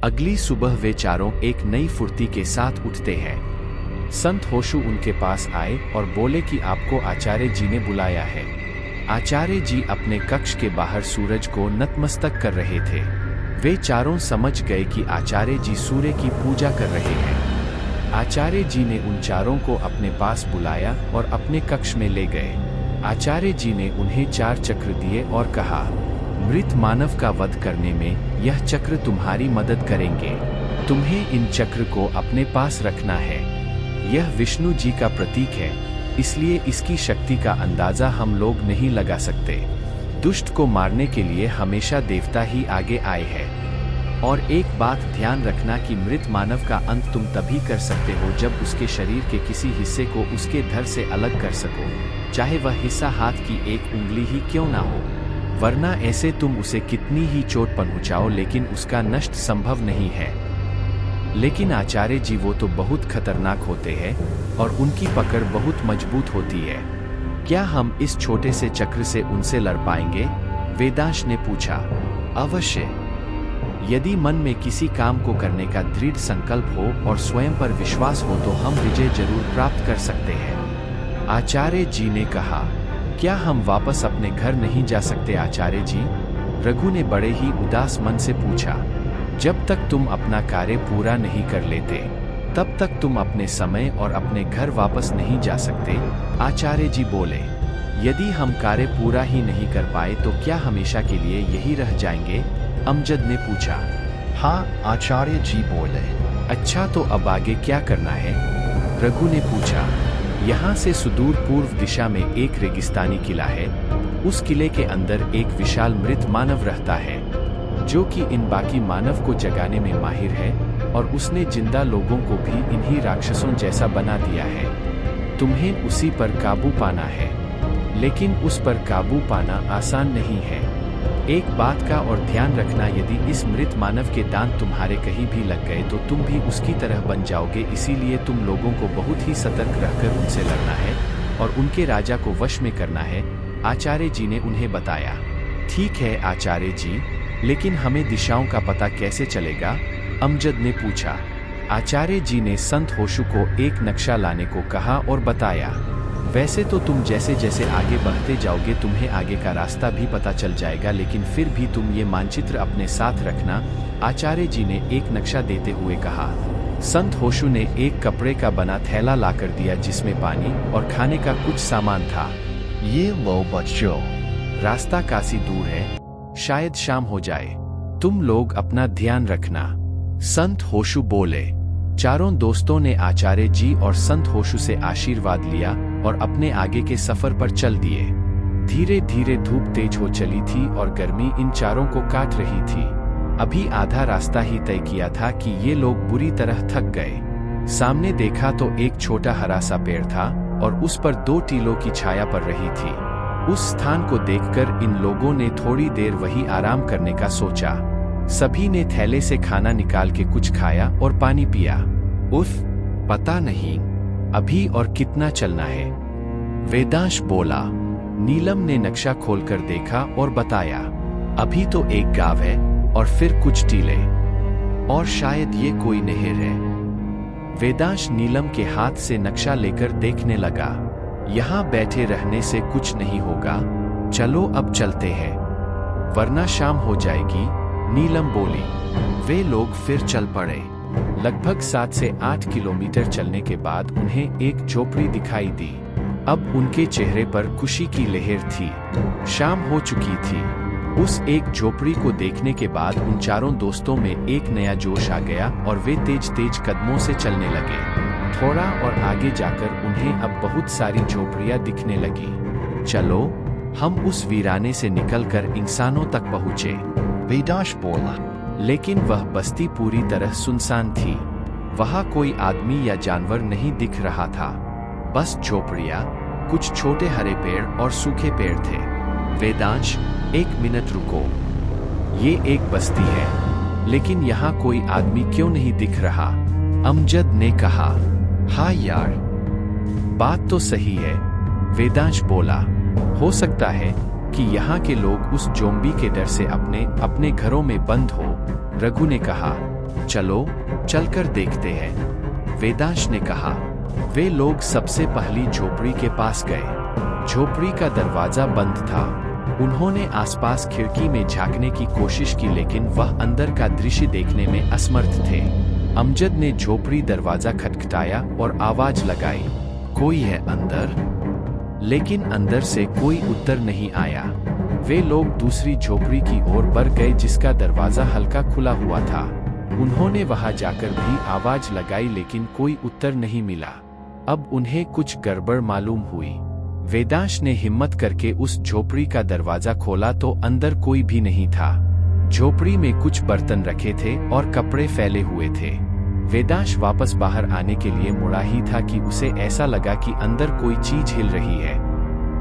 अगली सुबह वे चारों एक नई फुर्ती के साथ उठते हैं। संत होशु उनके पास आए और बोले कि आपको आचार्य जी ने बुलाया है। आचार्य जी अपने कक्ष के बाहर सूरज को नतमस्तक कर रहे थे। वे चारों समझ गए कि आचार्य जी सूर्य की पूजा कर रहे हैं। आचार्य जी ने उन चारों को अपने पास बुलाया और अपने कक्ष में ले गए। आचार्य जी ने उन्हें 4 चक्र दिए और कहा, मृत मानव का वध करने में यह चक्र तुम्हारी मदद करेंगे। तुम्हें इन चक्र को अपने पास रखना है। यह विष्णु जी का प्रतीक है, इसलिए इसकी शक्ति का अंदाजा हम लोग नहीं लगा सकते। दुष्ट को मारने के लिए हमेशा देवता ही आगे आए हैं। और एक बात ध्यान रखना कि मृत मानव का अंत तुम तभी कर सकते हो जब उसके शरीर के किसी हिस्से को उसके धड़ से अलग कर सको, चाहे वह हिस्सा हाथ की एक उंगली ही क्यों ना हो। वरना ऐसे तुम उसे कितनी ही चोट पहुंचाओ लेकिन उसका नष्ट संभव नहीं है। लेकिन आचार्य जी वो तो बहुत खतरनाक होते हैं और उनकी पकड़ बहुत मजबूत होती है। क्या हम इस छोटे से चक्र से उनसे लड़ पाएंगे? वेदांश ने पूछा। अवश्य। यदि मन में किसी काम को करने का दृढ़ संकल्प हो और स्वयं पर विश्वास हो तो हम विजय जरूर प्राप्त कर सकते हैं। आचार्य जी ने कहा। क्या हम वापस अपने घर नहीं जा सकते आचार्य जी? रघु ने बड़े ही उदास मन से पूछा। जब तक तुम अपना कार्य पूरा नहीं कर लेते तब तक तुम अपने समय और अपने घर वापस नहीं जा सकते, आचार्य जी बोले। यदि हम कार्य पूरा ही नहीं कर पाए तो क्या हमेशा के लिए यही रह जाएंगे? अमजद ने पूछा। हाँ, आचार्य जी बोले। अच्छा, तो अब आगे क्या करना है? रघु ने पूछा। यहाँ से सुदूर पूर्व दिशा में एक रेगिस्तानी किला है। उस किले के अंदर एक विशाल मृत मानव रहता है जो कि इन बाकी मानव को जगाने में माहिर है और उसने जिंदा लोगों को भी इन्हीं राक्षसों जैसा बना दिया है। तुम्हें उसी पर काबू पाना है, लेकिन उस पर काबू पाना आसान नहीं है। एक बात का और ध्यान रखना, यदि इस मृत मानव के दांत तुम्हारे कहीं भी लग गए तो तुम भी उसकी तरह बन जाओगे। इसीलिए तुम लोगों को बहुत ही सतर्क रहकर उनसे लड़ना है और उनके राजा को वश में करना है, आचार्य जी ने उन्हें बताया। ठीक है आचार्य जी, लेकिन हमें दिशाओं का पता कैसे चलेगा? अमजद ने पूछा। आचार्य जी ने संत होशु को एक नक्शा लाने को कहा और बताया। वैसे तो तुम जैसे जैसे आगे बढ़ते जाओगे तुम्हें आगे का रास्ता भी पता चल जाएगा, लेकिन फिर भी तुम ये मानचित्र अपने साथ रखना, आचार्य जी ने एक नक्शा देते हुए कहा। संत होशु ने एक कपड़े का बना थैला लाकर दिया जिसमें पानी और खाने का कुछ सामान था। ये लो बच्चों, रास्ता काफी दूर है, शायद शाम हो जाए। तुम लोग अपना ध्यान रखना, संत होशु बोले। चारों दोस्तों ने आचार्य जी और संत होशु से आशीर्वाद लिया और अपने आगे के सफर पर चल दिए। धीरे धीरे धूप तेज हो चली थी और गर्मी इन चारों को काट रही थी। अभी आधा रास्ता ही तय किया था कि ये लोग बुरी तरह थक गए। सामने देखा तो एक छोटा हरा सा पेड़ था और उस पर 2 टीलों की छाया पड़ रही थी। उस स्थान को देखकर इन लोगों ने थोड़ी देर वहीं आराम करने का सोचा। सभी ने थैले से खाना निकाल के कुछ खाया और पानी पिया। उफ, पता नहीं अभी और कितना चलना है, वेदांश बोला। नीलम ने नक्शा खोलकर देखा और बताया, अभी तो एक गांव है और फिर कुछ टीले और शायद ये कोई नहर है। वेदांश नीलम के हाथ से नक्शा लेकर देखने लगा। यहाँ बैठे रहने से कुछ नहीं होगा, चलो अब चलते हैं, वरना शाम हो जाएगी, नीलम बोली। वे लोग फिर चल पड़े। लगभग 7 से 8 किलोमीटर चलने के बाद उन्हें एक झोपड़ी दिखाई दी। अब उनके चेहरे पर खुशी की लहर थी। शाम हो चुकी थी। उस एक झोपड़ी को देखने के बाद उन चारों दोस्तों में एक नया जोश आ गया और वे तेज तेज कदमों से चलने लगे। थोड़ा और आगे जाकर उन्हें अब बहुत सारी झोपड़ियां दिखने लगी। चलो हम उस वीराने से निकलकर इंसानों तक पहुँचे, वेदांश बोला। लेकिन वह बस्ती पूरी तरह सुनसान थी। वहाँ कोई आदमी या जानवर नहीं दिख रहा था, बस झोपड़ियाँ, कुछ छोटे हरे पेड़ और सूखे पेड़ थे। वेदांश, 1 मिनट रुको, ये एक बस्ती है, लेकिन यहाँ कोई आदमी क्यों नहीं दिख रहा? अमजद ने कहा। हाँ यार, बात तो सही है, वेदांश बोला। हो सकता है कि यहाँ के लोग उस ज़ोंबी के डर से अपने घरों में बंद हो, रघु ने कहा। चलो चलकर देखते हैं, वेदांश ने कहा। वे लोग सबसे पहली झोपड़ी के पास गए। झोपड़ी का दरवाजा बंद था। उन्होंने आसपास खिड़की में झांकने की कोशिश की, लेकिन वह अंदर का दृश्य देखने में असमर्थ थे। अमजद ने झोपड़ी दरवाजा खटखटाया और आवाज लगाई, कोई है अंदर? लेकिन अंदर से कोई उत्तर नहीं आया। वे लोग दूसरी झोपड़ी की ओर बढ़ गए, जिसका दरवाजा हल्का खुला हुआ था। उन्होंने वहां जाकर भी आवाज लगाई, लेकिन कोई उत्तर नहीं मिला। अब उन्हें कुछ गड़बड़ मालूम हुई। वेदांश ने हिम्मत करके उस झोपड़ी का दरवाजा खोला तो अंदर कोई भी नहीं था। झोपड़ी में कुछ बर्तन रखे थे और कपड़े फैले हुए थे। वेदांश वापस बाहर आने के लिए मुड़ा ही था कि उसे ऐसा लगा कि अंदर कोई चीज हिल रही है।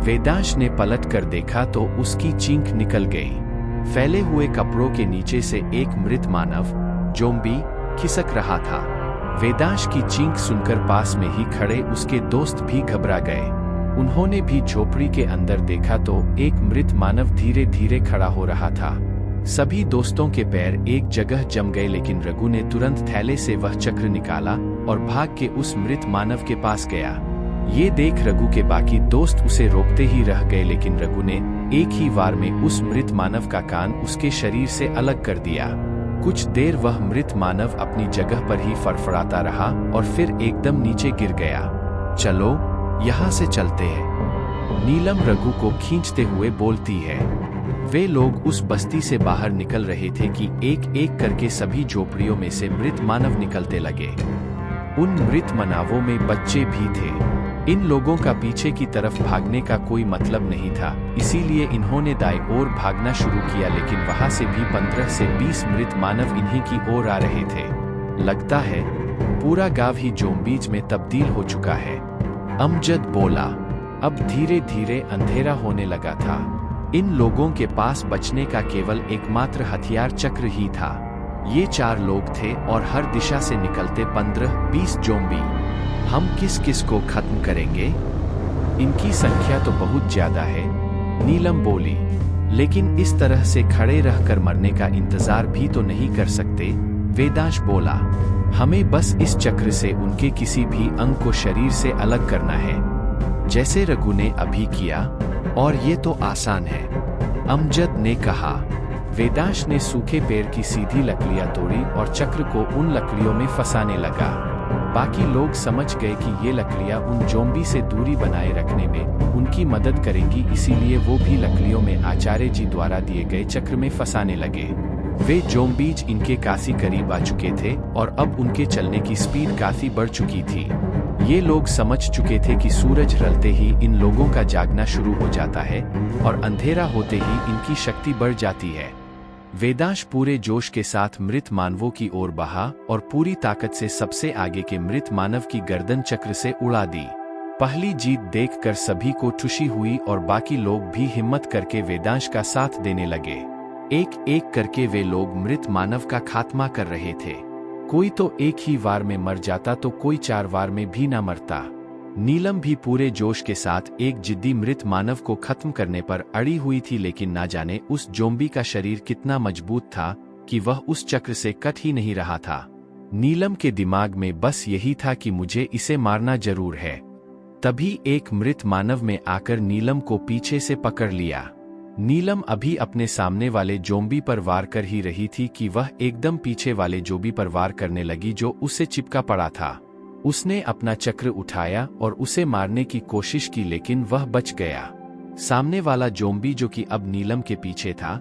वेदांश ने पलट कर देखा तो उसकी चींख निकल गई। फैले हुए कपड़ों के नीचे से एक मृत मानव, ज़ॉम्बी, खिसक रहा था। वेदांश की चींख सुनकर पास में ही खड़े उसके दोस्त भी घबरा गए। उन्होंने भी झोपड़ी के अंदर देखा तो एक मृत मानव धीरे धीरे खड़ा हो रहा था। सभी दोस्तों के पैर एक जगह जम गए, लेकिन रघु ने तुरंत थैले से वह चक्र निकाला और भाग के उस मृत मानव के पास गया। ये देख रघु के बाकी दोस्त उसे रोकते ही रह गए, लेकिन रघु ने एक ही वार में उस मृत मानव का कान उसके शरीर से अलग कर दिया। कुछ देर वह मृत मानव अपनी जगह पर ही फड़फड़ाता रहा और फिर एकदम नीचे गिर गया। चलो यहाँ से चलते हैं, नीलम रघु को खींचते हुए बोलती है। वे लोग उस बस्ती से बाहर निकल रहे थे कि एक एक करके सभी झोपड़ियों में से मृत मानव निकलते लगे। उन मृत मानवों में बच्चे भी थे। इन लोगों का पीछे की तरफ भागने का कोई मतलब नहीं था, इसीलिए इन्होंने दाएं ओर भागना शुरू किया, लेकिन वहां से भी 15 से 20 मृत मानव इन्हीं की ओर आ रहे थे। लगता है पूरा गांव ही ज़ॉम्बीज में तब्दील हो चुका है, अमजद बोला। अब धीरे धीरे अंधेरा होने लगा था। इन लोगों के पास बचने का केवल एकमात्र हथियार चक्र ही था। ये 4 लोग थे और हर दिशा से निकलते 15-20 ज़ॉम्बी। हम किस किस को खत्म करेंगे? इनकी संख्या तो बहुत ज्यादा है, नीलम बोली। लेकिन इस तरह से खड़े रहकर मरने का इंतजार भी तो नहीं कर सकते, वेदांश बोला। हमें बस इस चक्र से उनके किसी भी अंग को शरीर से अलग करना है, जैसे रघु ने अभी किया, और ये तो आसान है, अमजद ने कहा। वेदांश ने सूखे पेड़ की सीधी लकड़ियां तोड़ी और चक्र को उन लकड़ियों में फंसाने लगा। बाकी लोग समझ गए कि ये लकड़ियां उन ज़ॉम्बी से दूरी बनाए रखने में उनकी मदद करेंगी, इसीलिए वो भी लकड़ियों में आचार्य जी द्वारा दिए गए चक्र में फंसाने लगे। वे ज़ॉम्बीज इनके काफी करीब आ चुके थे और अब उनके चलने की स्पीड काफी बढ़ चुकी थी। ये लोग समझ चुके थे कि सूरज ढलते ही इन लोगों का जागना शुरू हो जाता है और अंधेरा होते ही इनकी शक्ति बढ़ जाती है। वेदांश पूरे जोश के साथ मृत मानवों की ओर बहा और पूरी ताकत से सबसे आगे के मृत मानव की गर्दन चक्र से उड़ा दी। पहली जीत देखकर सभी को खुशी हुई और बाकी लोग भी हिम्मत करके वेदांश का साथ देने लगे। एक एक करके वे लोग मृत मानव का खात्मा कर रहे थे। कोई तो एक ही वार में मर जाता तो कोई 4 वार में भी ना मरता। नीलम भी पूरे जोश के साथ एक जिद्दी मृत मानव को खत्म करने पर अड़ी हुई थी, लेकिन ना जाने उस ज़ॉम्बी का शरीर कितना मजबूत था कि वह उस चक्र से कट ही नहीं रहा था। नीलम के दिमाग में बस यही था कि मुझे इसे मारना जरूर है। तभी एक मृत मानव में आकर नीलम को पीछे से पकड़ लिया। नीलम अभी अपने सामने वाले ज़ॉम्बी पर वार कर ही रही थी कि वह एकदम पीछे वाले ज़ॉम्बी पर वार करने लगी जो उससे चिपका पड़ा था। उसने अपना चक्र उठाया और उसे मारने की कोशिश की, लेकिन वह बच गया। सामने वाला ज़ॉम्बी जो कि अब नीलम के पीछे था,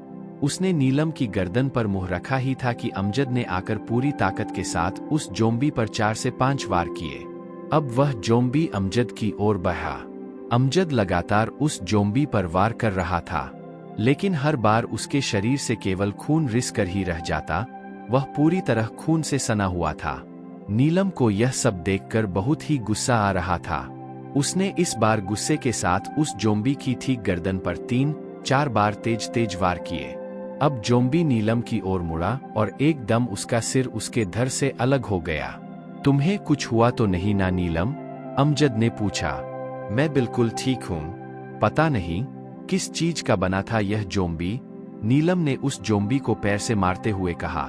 उसने नीलम की गर्दन पर मुंह रखा ही था कि अमजद ने आकर पूरी ताकत के साथ उस ज़ॉम्बी पर 4 से 5 वार किए। अब वह ज़ॉम्बी अमजद की ओर बढ़ा। अमजद लगातार उस ज़ॉम्बी पर वार कर रहा था, लेकिन हर बार उसके शरीर से केवल खून रिस कर ही रह जाता। वह पूरी तरह खून से सना हुआ था। नीलम को यह सब देखकर बहुत ही गुस्सा आ रहा था। उसने इस बार गुस्से के साथ उस ज़ॉम्बी की ठीक गर्दन पर 3-4 बार तेज तेज वार किए। अब ज़ॉम्बी नीलम की ओर मुड़ा और एकदम उसका सिर उसके धड़ से अलग हो गया। तुम्हें कुछ हुआ तो नहीं ना नीलम? अमजद ने पूछा। मैं बिल्कुल ठीक हूँ। पता नहीं किस चीज का बना था यह ज़ॉम्बी, नीलम ने उस ज़ॉम्बी को पैर से मारते हुए कहा।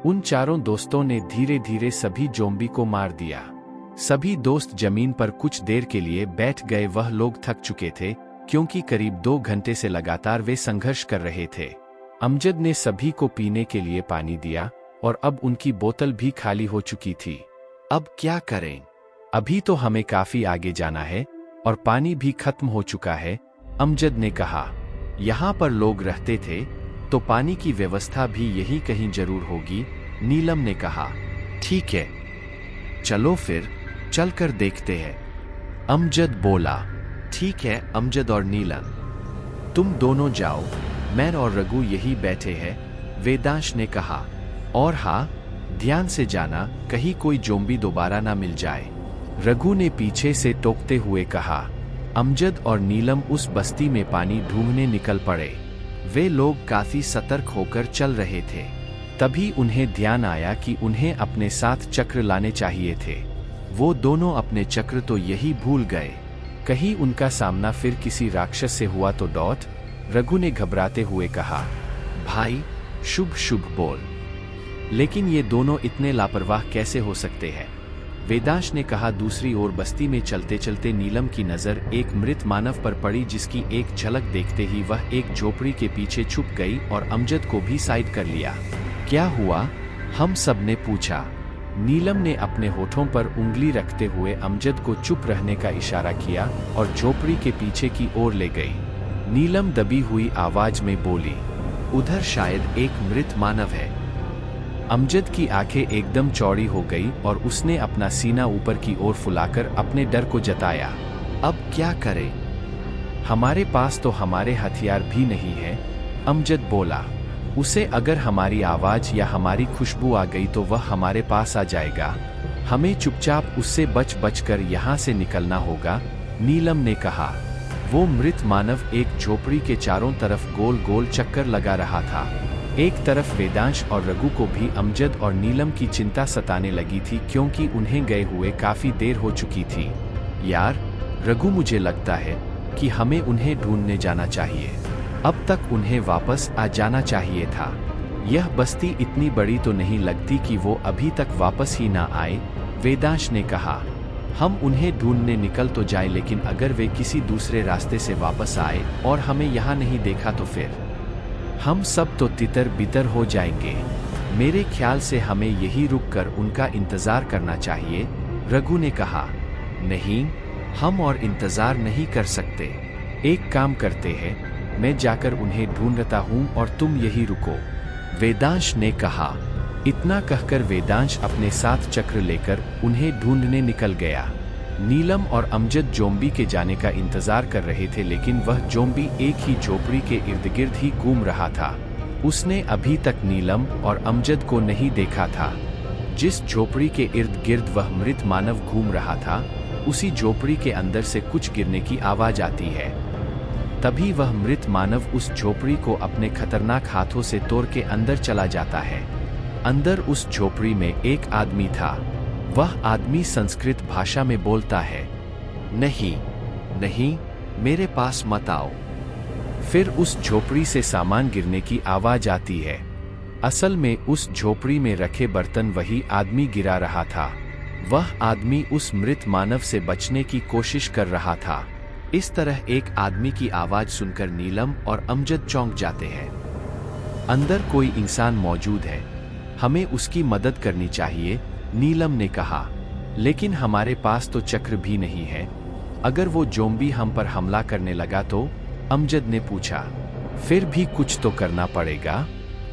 उन चारों दोस्तों ने धीरे धीरे सभी ज़ोंबी को मार दिया। सभी दोस्त जमीन पर कुछ देर के लिए बैठ गए। वह लोग थक चुके थे क्योंकि करीब 2 घंटे से लगातार वे संघर्ष कर रहे थे। अमजद ने सभी को पीने के लिए पानी दिया और अब उनकी बोतल भी खाली हो चुकी थी। अब क्या करें? अभी तो हमें काफी आगे जाना है और पानी भी खत्म हो चुका है, अमजद ने कहा। यहाँ पर लोग रहते थे तो पानी की व्यवस्था भी यही कहीं जरूर होगी, नीलम ने कहा। ठीक है, चलो फिर चलकर देखते हैं, अमजद बोला। ठीक है अमजद और नीलम, तुम दोनों जाओ, मैं और रघु यही बैठे हैं, वेदांश ने कहा। और हाँ, ध्यान से जाना, कहीं कोई ज़ोंबी दोबारा ना मिल जाए, रघु ने पीछे से टोकते हुए कहा। अमजद और नीलम उस बस्ती में पानी ढूंढने निकल पड़े। वे लोग काफी सतर्क होकर चल रहे थे। तभी उन्हें ध्यान आया कि उन्हें अपने साथ चक्र लाने चाहिए थे। वो दोनों अपने चक्र तो यही भूल गए। कहीं उनका सामना फिर किसी राक्षस से हुआ तो डॉट, रघु ने घबराते हुए कहा। भाई शुभ शुभ बोल। लेकिन ये दोनों इतने लापरवाह कैसे हो सकते हैं, वेदांश ने कहा। दूसरी ओर बस्ती में चलते चलते नीलम की नजर एक मृत मानव पर पड़ी, जिसकी एक झलक देखते ही वह एक झोपड़ी के पीछे छुप गई और अमजद को भी साइड कर लिया। क्या हुआ, हम सब ने पूछा। नीलम ने अपने होठों पर उंगली रखते हुए अमजद को चुप रहने का इशारा किया और झोपड़ी के पीछे की ओर ले गई। नीलम दबी हुई आवाज में बोली, उधर शायद एक मृत मानव है। अमजद की आंखें एकदम चौड़ी हो गई और उसने अपना सीना ऊपर की ओर फुलाकर अपने डर को जताया। अब क्या करें? हमारे पास तो हमारे हथियार भी नहीं है, अमजद बोला। उसे अगर हमारी आवाज या हमारी खुशबू आ गई तो वह हमारे पास आ जाएगा। हमें चुपचाप उससे बच बचकर यहाँ से निकलना होगा, नीलम ने कहा। वो मृत मानव एक झोपड़ी के चारों तरफ गोल गोल चक्कर लगा रहा था। एक तरफ वेदांश और रघु को भी अमजद और नीलम की चिंता सताने लगी थी, क्योंकि उन्हें गए हुए काफी देर हो चुकी थी। यार रघु, मुझे लगता है कि हमें उन्हें ढूंढने जाना चाहिए। अब तक उन्हें वापस आ जाना चाहिए था। यह बस्ती इतनी बड़ी तो नहीं लगती कि वो अभी तक वापस ही ना आए, वेदांश ने कहा। हम उन्हें ढूंढने निकल तो जाए, लेकिन अगर वे किसी दूसरे रास्ते से वापस आए और हमें यहाँ नहीं देखा तो फिर हम सब तो तितर बितर हो जाएंगे। मेरे ख्याल से हमें यही रुककर उनका इंतजार करना चाहिए, रघु ने कहा। नहीं, हम और इंतजार नहीं कर सकते। एक काम करते हैं, मैं जाकर उन्हें ढूंढता हूँ और तुम यही रुको, वेदांश ने कहा। इतना कहकर वेदांश अपने साथ चक्र लेकर उन्हें ढूंढने निकल गया। नीलम और अमजद ज़ोंबी के जाने का इंतजार कर रहे थे, लेकिन वह ज़ोंबी एक ही झोपड़ी के इर्द गिर्द ही घूम रहा था। उसने अभी तक नीलम और अमजद को नहीं देखा था। जिस झोपड़ी के इर्द गिर्द वह मृत मानव घूम रहा था, उसी झोपड़ी के अंदर से कुछ गिरने की आवाज आती है। तभी वह मृत मानव उस झोपड़ी को अपने खतरनाक हाथों से तोड़ के अंदर चला जाता है। अंदर उस झोपड़ी में एक आदमी था। वह आदमी संस्कृत भाषा में बोलता है। नहीं नहीं, मेरे पास मत आओ। फिर उस झोपड़ी से सामान गिरने की आवाज आती है। असल में उस झोपड़ी में रखे बर्तन वही आदमी गिरा रहा था। वह आदमी उस मृत मानव से बचने की कोशिश कर रहा था। इस तरह एक आदमी की आवाज सुनकर नीलम और अमजद चौंक जाते हैं। अंदर कोई इंसान मौजूद है, हमें उसकी मदद करनी चाहिए, नीलम ने कहा। लेकिन हमारे पास तो चक्र भी नहीं है। अगर वो ज़ोंबी हम पर हमला करने लगा तो, अमजद ने पूछा। फिर भी कुछ तो करना पड़ेगा,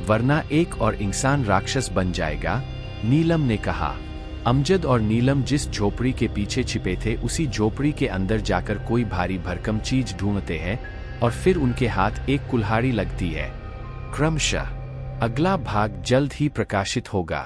वरना एक और इंसान राक्षस बन जाएगा, नीलम ने कहा। अमजद और नीलम जिस झोपड़ी के पीछे छिपे थे, उसी झोपड़ी के अंदर जाकर कोई भारी भरकम चीज ढूंढते हैं और फिर उनके हाथ एक कुल्हाड़ी लगती है। क्रमशः अगला भाग जल्द ही प्रकाशित होगा।